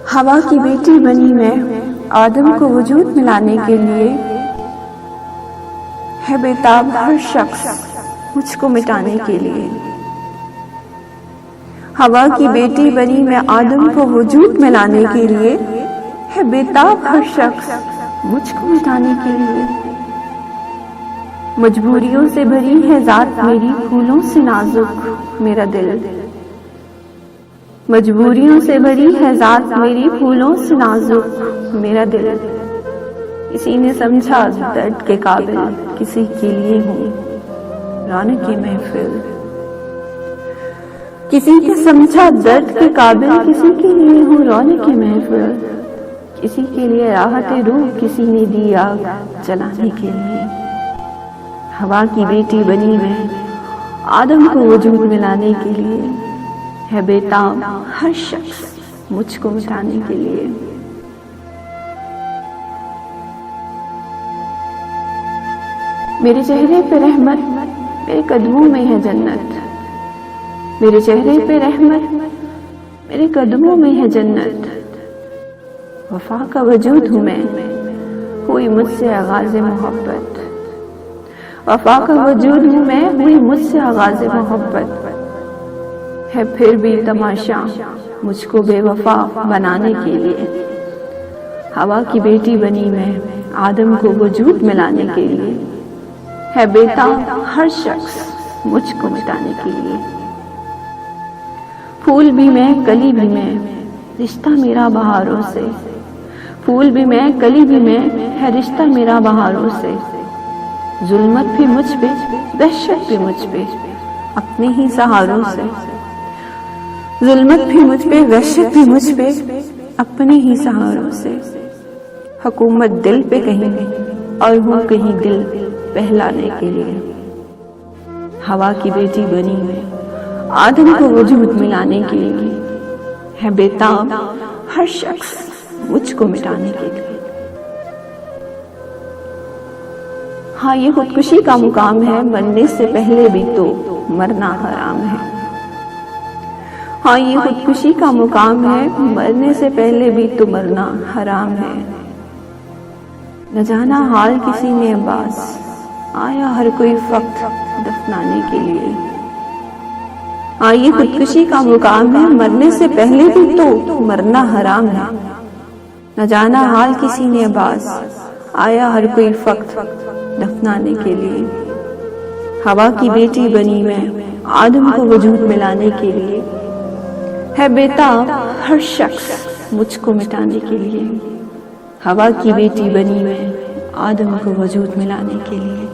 हवा की बेटी बनी मैं आदम को वजूद मिलाने के लिए, है बेताब हर शख्स मुझको मिटाने के लिए। हवा की बेटी बनी मैं आदम को वजूद मिलाने के लिए, है बेताब हर शख्स मुझको मिटाने के लिए। मजबूरियों से भरी है जात मेरी, फूलों से नाजुक मेरा दिल। मजबूरियों से भरी है जात मेरी, फूलों से नाजुक मेरा दिल। किसी ने समझा दर्द के काबिल किसी के लिए हूँ रौनक की महफिल। किसी ने समझा दर्द के काबिल किसी के लिए हूँ रौनक की महफिल। किसी के लिए राहत रूह किसी ने दी आग जलाने के लिए। हवा की बेटी बनी मैं आदम को वजूद मिलाने के लिए, है बेताब हर शख्स मुझको मिटाने के लिए। मेरे चेहरे पे रहमत, मेरे कदमों में है जन्नत। मेरे चेहरे पे रहमत, मेरे कदमों में है जन्नत। वफा का वजूद हूँ मैं, हुई मुझसे आगाज़ मोहब्बत। वफा का वजूद हूँ मैं, हुई मुझसे आगाज़ मोहब्बत। है फिर भी तमाशा मुझको बेवफा बनाने के लिए। हवा की बेटी बनी मैं आदम को वजूद मिलाने के लिए, है बेताब हर शख्स मुझको मिटाने के लिए। फूल भी मैं कली भी मैं, रिश्ता मेरा बहारों से। फूल भी मैं कली भी मैं, है रिश्ता मेरा बहारों से। जुल्मत भी मुझ पे, वहशत भी मुझ पे, अपने ही सहारों से। जुल्मत भी मुझ पे, वहशत भी मुझ पे, अपने ही सहारों से। हुकूमत दिल पे कहीं और हूँ कहीं दिल बहलाने के लिए। हवा की बेटी बनी मैं आदम को वजूद मिलाने के लिए, है बेताब हर शख्स मुझको मिटाने के लिए। हाँ, ये खुदकुशी का मुकाम है, मरने से पहले भी तो मरना हराम है। हाँ, ये खुदकुशी का मुकाम है, मरने से पहले भी तो मरना हराम है। न जाना हाल किसी ने अब्बास, आया हर कोई वक्त दफनाने के लिए। हाँ, ये खुदकुशी का मुकाम है, मरने से पहले भी तो मरना हराम है। न जाना हाल किसी ने अब्बास, आया हर कोई वक्त दफनाने के लिए। हवा की बेटी बनी मैं आदम को वजूद मिलाने के लिए, है बेताब हर शख्स मुझको मिटाने के लिए। हवा की बेटी बनी मैं आदम को वजूद मिलाने के लिए।